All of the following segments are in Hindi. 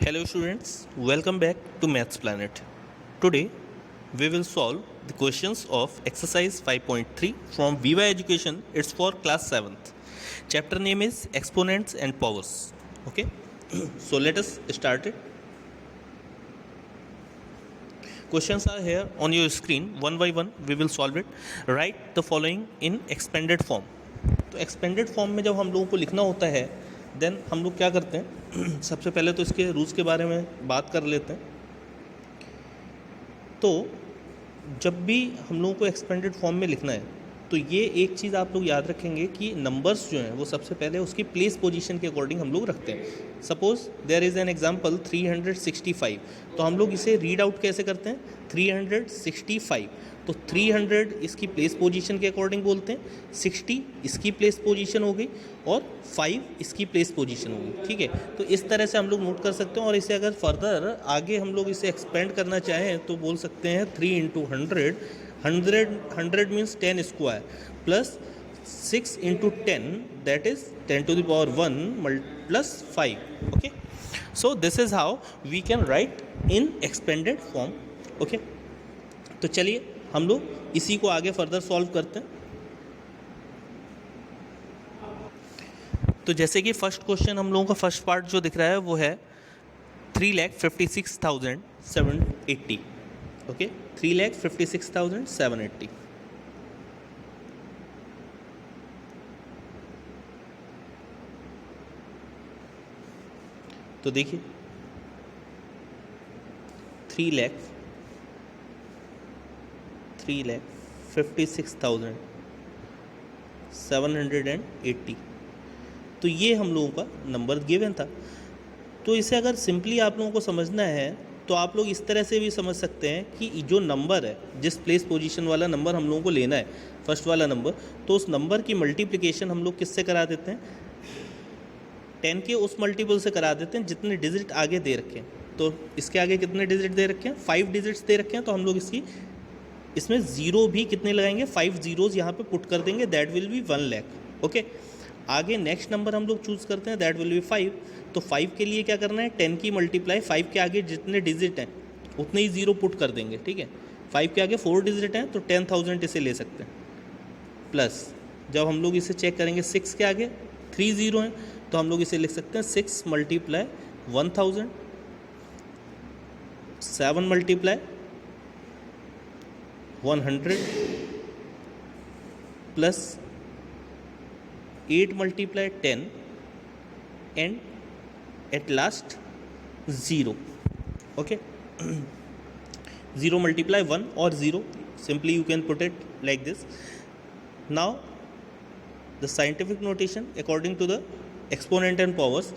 Hello students, welcome back to Maths Planet. Today we will solve the questions of exercise 5.3 from Viva Education. It's for class 7th. Chapter name is Exponents and Powers. Okay, so let us start it. Questions are here on your screen. One by one we will solve it. Write the following in expanded form. तो एक्सपेंडेड फॉर्म में जब हम लोगों को लिखना होता है देन हम लोग क्या करते हैं सबसे पहले तो इसके रूल्स के बारे में बात कर लेते हैं। तो जब भी हम लोगों को एक्सपेंडेड फॉर्म में लिखना है तो ये एक चीज़ आप लोग याद रखेंगे कि नंबर्स जो हैं वो सबसे पहले उसकी प्लेस पोजीशन के अकॉर्डिंग हम लोग रखते हैं। Suppose there is an example 365, तो हम लोग इसे रीड आउट कैसे करते हैं 365, तो 300 इसकी प्लेस पोजीशन के अकॉर्डिंग बोलते हैं, 60 इसकी प्लेस पोजीशन हो गई और 5 इसकी प्लेस पोजीशन हो गई। ठीक है, तो इस तरह से हम लोग नोट कर सकते हैं। और इसे अगर फर्दर आगे हम लोग इसे एक्सपेंड करना चाहें तो बोल सकते हैं 3 into 100 means 10 square plus 6 into 10 that is 10 to the power 1 plus 5। Okay, so this is how we can write in expanded form. Okay, तो चलिए हम लोग इसी को आगे फर्दर सॉल्व करते हैं। तो जैसे कि फर्स्ट क्वेश्चन हम लोगों का फर्स्ट पार्ट जो दिख रहा है वो है 3,56,780। ओके, 3,56,780। तो देखिए 3,56,780, तो ये हम लोगों का नंबर गिवन था। तो इसे अगर सिंपली आप लोगों को समझना है तो आप लोग इस तरह से भी समझ सकते हैं कि जो नंबर है, जिस प्लेस पोजीशन वाला नंबर हम लोगों को लेना है, फर्स्ट वाला नंबर, तो उस नंबर की मल्टीप्लिकेशन हम लोग किससे करा देते हैं 10 के उस मल्टीपल से करा देते हैं जितने डिजिट आगे दे रखे हैं। तो इसके आगे कितने डिजिट दे रखे हैं 5 डिजिट्स दे रखे हैं, तो हम लोग इसमें ज़ीरो भी कितने लगाएंगे 5 ज़ीरोज़ यहाँ पे पुट कर देंगे, that will be 1 lakh. Okay, आगे नेक्स्ट नंबर हम लोग चूज़ करते हैं, दैट विल बी 5। तो 5 के लिए क्या करना है 10 की मल्टीप्लाई 5 के आगे जितने डिजिट हैं उतने ही ज़ीरो पुट कर देंगे। ठीक है, 5 के आगे 4 डिजिट हैं तो 10,000 इसे ले सकते हैं। प्लस जब हम लोग इसे चेक करेंगे 6 के आगे 3 ज़ीरो हैं तो हम लोग इसे लिख सकते हैं 6 multiply 1000, 7 multiply 100 plus 8 multiply 10 and at last 0। Okay, 0 multiply 1 और 0, simply you can put it like this. Now the scientific notation according to the exponent and powers,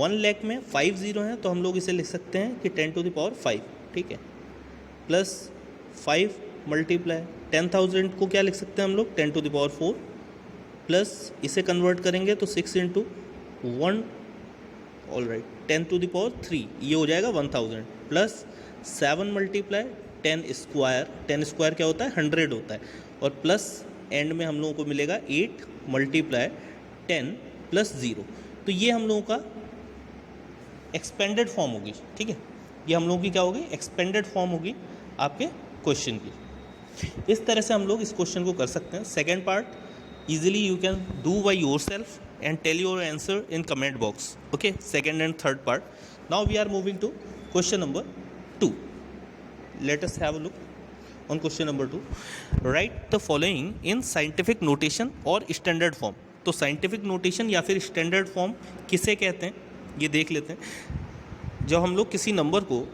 1 lakh में 5 ज़ीरो हैं तो हम लोग इसे लिख सकते हैं कि 10 to the power 5। ठीक है, प्लस 5 मल्टीप्लाई 10,000 को क्या लिख सकते हैं हम लोग 10 to the power 4, प्लस इसे कन्वर्ट करेंगे तो 6 into 1, all right 10 to the power 3, ये हो जाएगा 1000, प्लस 7 मल्टीप्लाई 10 स्क्वायर, 10 स्क्वायर क्या होता है 100 होता है, और प्लस एंड में हम लोगों को मिलेगा 8 मल्टीप्लाई 10 प्लस 0। तो ये हम लोगों का एक्सपेंडेड फॉर्म होगी। ठीक है, ये हम लोगों की क्या होगी एक्सपेंडेड फॉर्म होगी आपके क्वेश्चन की। इस तरह से हम लोग इस क्वेश्चन को कर सकते हैं। Second part easily you can do by yourself and tell your answer in comment box. Okay, second and third part. Now we are moving to question number 2. Let us have a look on question number 2. Write the following in scientific notation or standard form. तो साइंटिफिक नोटेशन या फिर स्टैंडर्ड फॉर्म किसे कहते हैं ये देख लेते हैं। जब हम लोग किसी नंबर को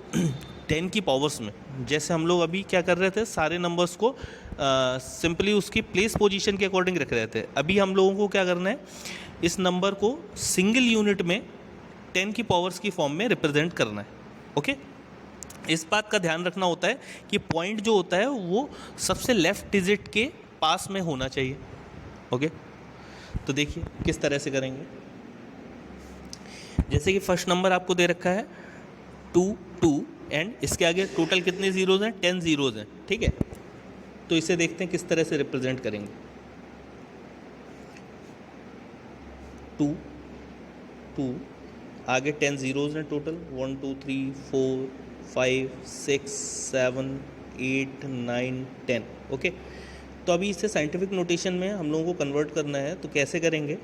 10 की पावर्स में, जैसे हम लोग अभी क्या कर रहे थे सारे नंबर्स को सिंपली उसकी प्लेस पोजीशन के अकॉर्डिंग रख रहे थे, अभी हम लोगों को क्या करना है इस नंबर को सिंगल यूनिट में 10 की पावर्स की फॉर्म में रिप्रेजेंट करना है। ओके, इस बात का ध्यान रखना होता है कि पॉइंट जो होता है वो सबसे लेफ्ट डिजिट के पास में होना चाहिए। ओके, तो देखिए किस तरह से करेंगे। जैसे कि फर्स्ट नंबर आपको दे रखा है 2 एंड इसके आगे टोटल कितने ज़ीरोज़ हैं 10 ज़ीरोज़ हैं। ठीक है, तो इसे देखते हैं किस तरह से रिप्रेजेंट करेंगे। 2 2 आगे 10 ज़ीरोज़ हैं टोटल, 1 2 3 4 5 6 7 8 9 10। ओके, तो अभी इसे साइंटिफिक नोटेशन में हम लोगों को कन्वर्ट करना है, तो कैसे करेंगे?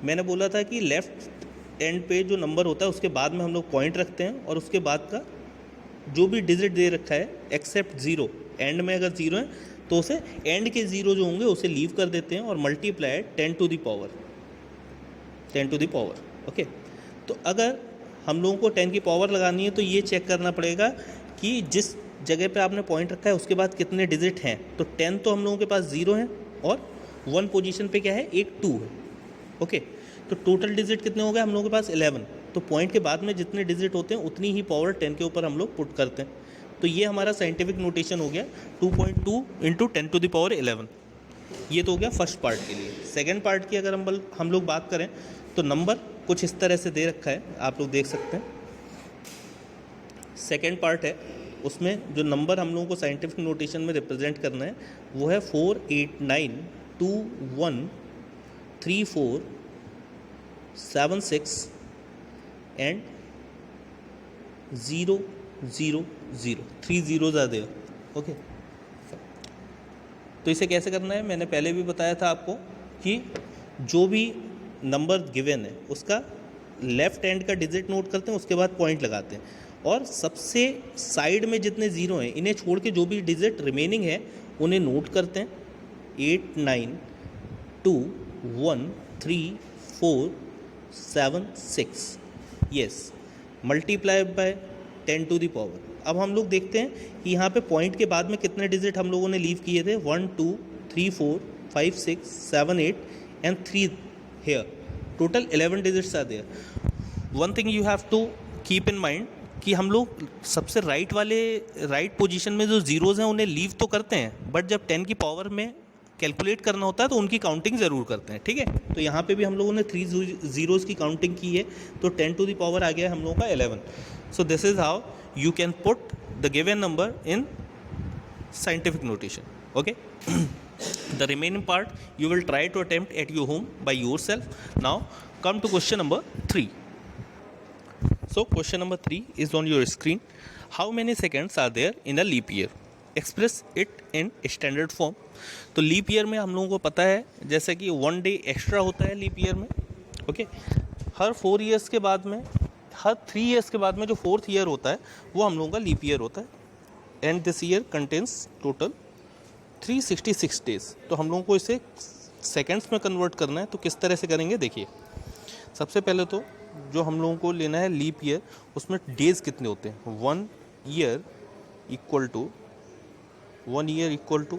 मैंने बोला था कि लेफ़्ट एंड पे जो नंबर होता है उसके बाद में हम लोग पॉइंट रखते हैं और उसके बाद का जो भी डिजिट दे रखा है एक्सेप्ट ज़ीरो, एंड में अगर ज़ीरो है तो उसे एंड के ज़ीरो जो होंगे उसे लीव कर देते हैं और multiply 10 to the power. Okay, तो अगर हम लोगों को 10 की पावर लगानी है तो ये चेक करना पड़ेगा कि जिस जगह पे आपने पॉइंट रखा है उसके बाद कितने डिजिट हैं। तो 10 तो हम लोगों के पास ज़ीरो है और 1 पोजीशन पे क्या है, एक 2 है। ओके, तो टोटल डिजिट कितने हो गए हम लोगों के पास 11। तो पॉइंट के बाद में जितने डिजिट होते हैं उतनी ही पावर 10 के ऊपर हम लोग पुट करते हैं। तो ये हमारा साइंटिफिक नोटेशन हो गया 2.2 इंटू 10 टू द पावर 11। ये तो हो गया फर्स्ट पार्ट के लिए। सेकेंड पार्ट की अगर हम लोग बात करें तो नंबर कुछ इस तरह से दे रखा है, आप लोग देख सकते हैं। सेकेंड पार्ट है, उसमें जो नंबर हम लोगों को साइंटिफिक नोटेशन में रिप्रेजेंट करना है वो है 4 8 9 2 1 3 4 7 6 and 0 0 0। 3 zeros are there. Okay, तो इसे कैसे करना है मैंने पहले भी बताया था आपको कि जो भी नंबर गिवन है उसका लेफ़्ट हैंड का डिजिट नोट करते हैं, उसके बाद पॉइंट लगाते हैं और सबसे साइड में जितने ज़ीरो हैं इन्हें छोड़ के जो भी डिजिट रिमेनिंग है उन्हें नोट करते हैं। 8 9 2 1 3 4 7 6 yes, multiply by 10 to the power. अब हम लोग देखते हैं कि यहाँ पे पॉइंट के बाद में कितने डिजिट हम लोगों ने लीव किए थे, 1 2 3 4 5 6 7 8 and 3 here, total 11 digits are there. One thing you have to keep in mind कि हम लोग सबसे राइट पोजीशन में जो ज़ीरोज़ हैं उन्हें लीव तो करते हैं, बट जब 10 की पावर में कैलकुलेट करना होता है तो उनकी काउंटिंग ज़रूर करते हैं। ठीक है, तो यहाँ पे भी हम लोगों ने 3 ज़ीरोज़ की काउंटिंग की है, तो 10 टू द पावर आ गया हम लोगों का 11। So this is how you can put the given number in scientific notation. Okay, the remaining part you will try to attempt at your home by yourself. Now come to question number 3. So question number 3 is on your screen. How many seconds are there in a leap year? Express it in standard form. तो लीप ईयर में हम लोगों को पता है जैसे कि 1 डे एक्स्ट्रा होता है लीप ईयर में। ओके, हर 4 ईयर्स के बाद में, हर 3 ईयर्स के बाद में जो 4th ईयर होता है वो हम लोगों का लीप ईयर होता है। And this year contains total 366 days. तो हम लोगों को इसे सेकेंड्स में कन्वर्ट करना है, तो किस तरह से करेंगे देखिए। सबसे पहले तो जो हम लोगों को लेना है लीप ईयर, उसमें डेज़ कितने होते हैं। 1 ईयर इक्वल टू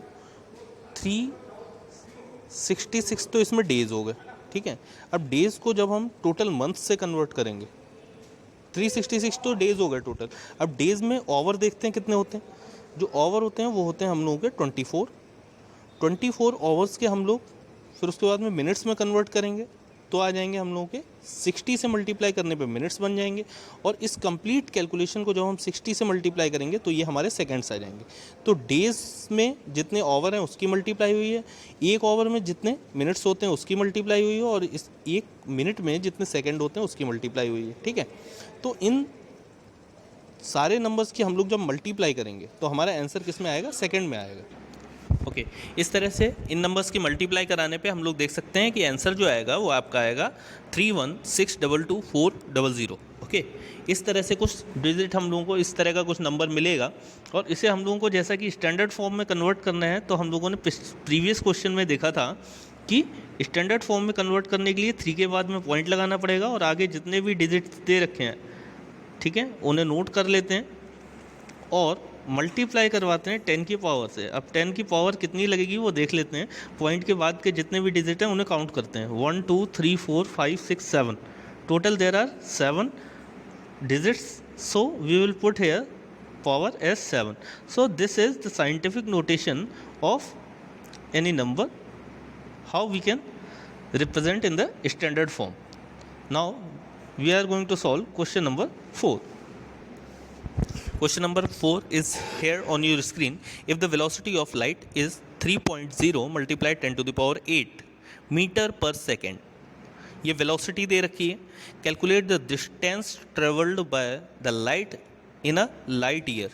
366, तो इसमें डेज़ हो गए। ठीक है, अब डेज़ को जब हम टोटल मंथ से कन्वर्ट करेंगे, 366 तो डेज़ हो गए टोटल। अब डेज़ में ओवर देखते हैं कितने होते हैं। जो ओवर होते हैं वो होते हैं हम लोगों के 24 ओवर्स के हम लोग फिर उसके बाद में मिनट्स में कन्वर्ट करेंगे, तो आ जाएंगे हम लोगों के 60 से मल्टीप्लाई करने पे मिनट्स बन जाएंगे। और इस कंप्लीट कैलकुलेशन को जब हम 60 से मल्टीप्लाई करेंगे तो ये हमारे सेकंड्स आ जाएंगे। तो डेज़ में जितने ओवर हैं उसकी मल्टीप्लाई हुई है, एक ओवर में जितने मिनट्स होते हैं उसकी मल्टीप्लाई हुई है, और इस एक मिनट में जितने सेकेंड होते हैं उसकी मल्टीप्लाई हुई है। ठीक है, तो इन सारे नंबर्स की हम लोग जब मल्टीप्लाई करेंगे तो हमारा आंसर किस में आएगा, सेकंड में आएगा। ओके, इस तरह से इन नंबर्स की मल्टीप्लाई कराने पे हम लोग देख सकते हैं कि आंसर जो आएगा वो आपका आएगा 31622400। ओके, इस तरह से कुछ डिजिट हम लोगों को इस तरह का कुछ नंबर मिलेगा, और इसे हम लोगों को जैसा कि स्टैंडर्ड फॉर्म में कन्वर्ट करना है, तो हम लोगों ने प्रीवियस क्वेश्चन में देखा था कि स्टैंडर्ड फॉर्म में कन्वर्ट करने के लिए 3 के बाद में पॉइंट लगाना पड़ेगा और आगे जितने भी डिजिट दे रखे हैं, ठीक है, उन्हें नोट कर लेते हैं और मल्टीप्लाई करवाते हैं 10 की पावर से। अब 10 की पावर कितनी लगेगी वो देख लेते हैं। पॉइंट के बाद के जितने भी डिजिट हैं उन्हें काउंट करते हैं, 1 2 3 4 5 6 7, total there are 7 digits, so we will put here power as 7. So this is the scientific notation of any number, how we can represent in the standard form. Now we are going to solve question number 4. Question number 4 is here on your screen. If the velocity of light is 3.0 multiplied 10 to the power 8 meter per second, ये वेलोसिटी दे रखी है, calculate the distance travelled by the light in a light year.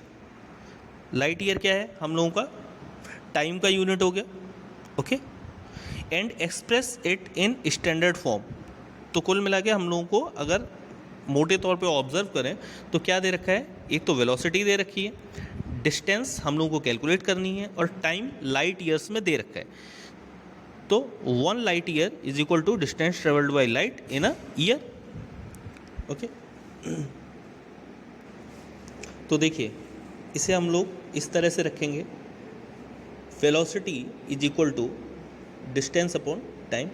Light year क्या है हम लोगों का, टाइम का यूनिट हो गया, okay. And express it in standard form. तो कुल मिला के हम लोगों को अगर मोटे तौर पे ऑब्जर्व करें तो क्या दे रखा है, एक तो वेलोसिटी दे रखी है, डिस्टेंस हम लोगों को कैलकुलेट करनी है, और टाइम लाइट ईयर्स में दे रखा है। तो 1 light year is equal to distance travelled by light in a year, okay. तो देखिए इसे हम लोग इस तरह से रखेंगे, velocity is equal to distance upon time,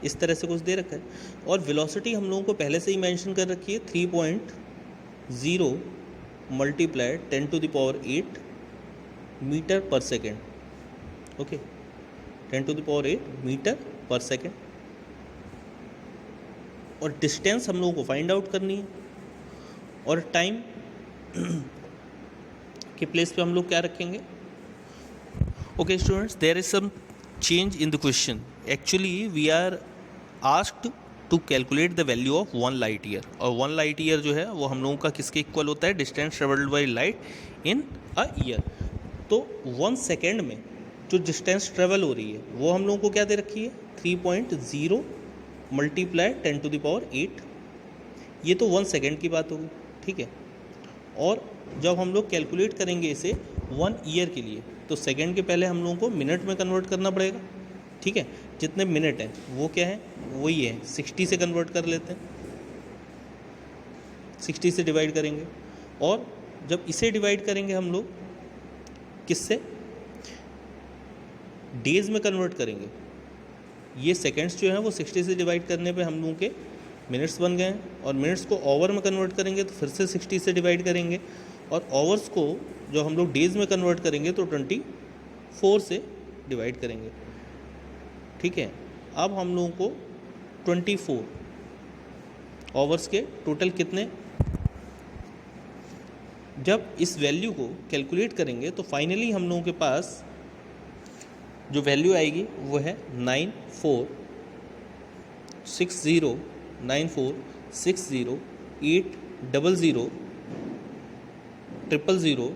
इस तरह से कुछ दे रखा है। और वेलोसिटी हम लोगों को पहले से ही मेंशन कर रखी है, 3.0 मल्टीप्लाई 10⁸ मीटर पर सेकेंड, ओके, 10⁸ मीटर पर सेकेंड। और डिस्टेंस हम लोगों को फाइंड आउट करनी है, और टाइम के प्लेस पे हम लोग क्या रखेंगे, okay students, there is some change in the question. Actually we are asked to calculate the value of 1 light year, और 1 लाइट ईयर जो है वो हम लोगों का किसके इक्वल होता है, distance travelled by light in a year. तो 1 सेकेंड में जो डिस्टेंस ट्रेवल हो रही है वो हम लोगों को क्या दे रखी है, 3.0 मल्टीप्लाई 10⁸, ये तो 1 सेकेंड की बात होगी, ठीक है। और जब हम लोग कैलकुलेट करेंगे इसे 1 ईयर के लिए, तो सेकेंड के पहले हम लोगों को मिनट में कन्वर्ट करना पड़ेगा, ठीक है। जितने मिनट हैं वो क्या है, वही है, 60 से कन्वर्ट कर लेते हैं, 60 से डिवाइड करेंगे। और जब इसे डिवाइड करेंगे हम लोग किससे, डेज में कन्वर्ट करेंगे। ये सेकेंड्स जो हैं वो 60 से डिवाइड करने पे हम लोगों के मिनट्स बन गए हैं, और मिनट्स को ओवर में कन्वर्ट करेंगे तो फिर से 60 से डिवाइड करेंगे, और आवर्स को जो हम लोग डेज में कन्वर्ट करेंगे तो 24 से डिवाइड करेंगे, ठीक है। अब हम लोगों को 24 आवर्स के टोटल कितने, जब इस वैल्यू को कैलकुलेट करेंगे तो फाइनली हम लोगों के पास जो वैल्यू आएगी वो है 9460946080000000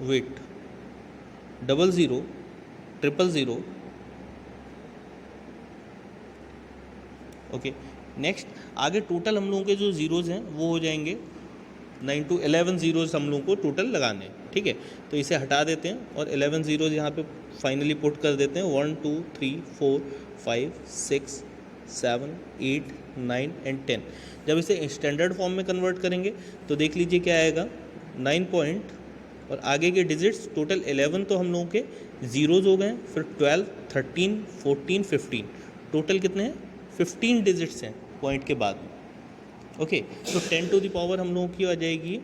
वेट 000000। ओके, नेक्स्ट आगे टोटल हम लोगों के जो ज़ीरोज़ हैं वो हो जाएंगे 9 to 11 ज़ीरोज़ हम लोगों को टोटल लगाने हैं, ठीक है। तो इसे हटा देते हैं और 11 ज़ीरोज़ यहाँ पे फाइनली पुट कर देते हैं, 1 2 3 4 5 6 7 8 9 एंड 10। जब इसे स्टैंडर्ड फॉर्म में कन्वर्ट करेंगे तो देख लीजिए क्या आएगा, 9 पॉइंट और आगे के डिजिट्स टोटल 11 तो हम लोगों के ज़ीरोज़ हो गए हैं, फिर 12 13 14 15 टोटल कितने हैं, 15 डिजिट्स हैं पॉइंट के बाद में, ओके। तो 10 टू द पावर हम लोगों की आ जाएगी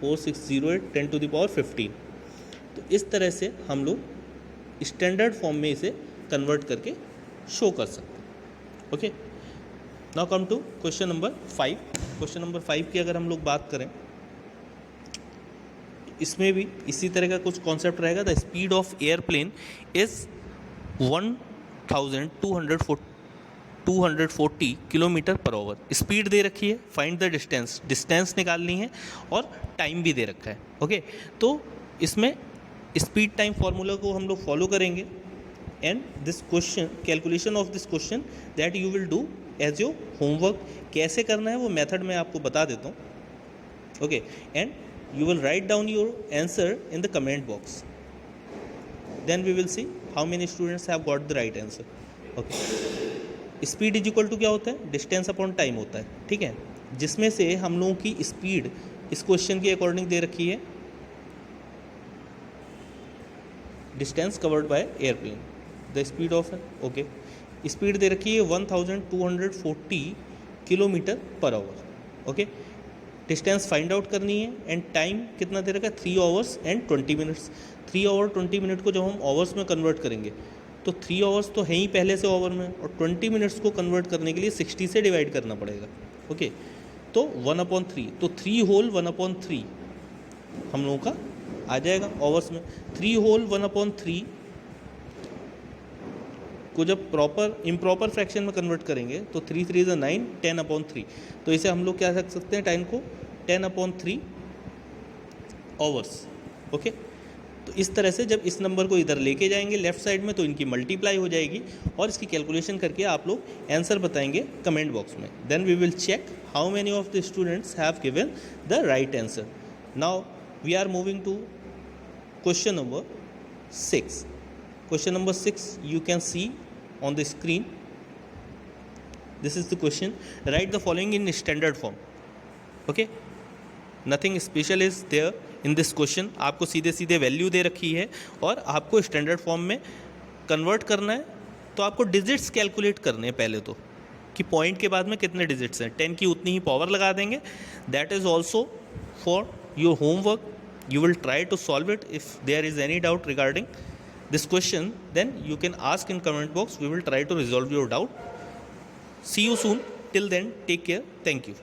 4608 10 टू द पावर 15। तो इस तरह से हम लोग स्टैंडर्ड फॉर्म में इसे कन्वर्ट करके शो कर सकते हैं, okay. Now come to question number 5। Question number 5 की अगर हम लोग बात करें, इसमें भी इसी तरह का कुछ कॉन्सेप्ट रहेगा। The speed of airplane is 1240 kilometre per hour. Speed दे रखी है, फाइंड द डिस्टेंस, डिस्टेंस निकालनी है, और टाइम भी दे रखा है, ओके। तो इसमें स्पीड टाइम फार्मूला को हम लोग फॉलो करेंगे, and this question, calculation of this question that you will do as your homework. कैसे करना है वो मेथड मैं आपको बता देता हूँ, okay. And you will write down your answer in the comment box, then we will see how many students have got the right answer, okay। Speed is equal to क्या होता है, डिस्टेंस अपॉन टाइम होता है, ठीक है। जिसमें से हम लोगों की स्पीड इस क्वेश्चन के अकॉर्डिंग दे रखी है, distance covered by airplane, the speed of, okay, speed दे रखी है 1240 kilometre per hour, okay. Distance find out करनी है, एंड टाइम कितना दे रखा है, 3 hours and 20 minutes. 3 hour 20 minute को जब हम आवर्स में कन्वर्ट करेंगे तो 3 आवर्स तो है ही पहले से आवर में, और 20 मिनट्स को कन्वर्ट करने के लिए 60 से डिवाइड करना पड़ेगा, ओके। तो 1/3, तो 3 होल 1/3 हम लोगों का आ जाएगा आवर्स में। 3 होल 1/3 को जब प्रॉपर इम्प्रॉपर फ्रैक्शन में कन्वर्ट करेंगे तो 3 3 इज़ 9, 10/3। तो इसे हम लोग क्या रख सकते हैं, टाइम को 10/3 आवर्स। ओके, तो इस तरह से जब इस नंबर को इधर लेके जाएंगे लेफ्ट साइड में तो इनकी मल्टीप्लाई हो जाएगी और इसकी कैलकुलेशन करके आप लोग आंसर बताएंगे कमेंट बॉक्स में। Then we will check how many of the students have given the right answer. Now we are moving to question number 6. Question number 6 you can see on the screen. This is the question. Write the following in standard form. Okay, nothing special is there in this question. आपको सीधे सीधे वैल्यू दे रखी है और आपको स्टैंडर्ड फॉर्म में कन्वर्ट करना है। तो आपको डिजिट्स कैलकुलेट करने हैं पहले तो, कि पॉइंट के बाद में कितने डिजिट्स हैं। 10 की उतनी ही पावर लगा देंगे। That is also for your homework. You will try to solve it. If there is any doubt regarding this question, then you can ask in comment box. We will try to resolve your doubt. See you soon. Till then, take care. Thank you.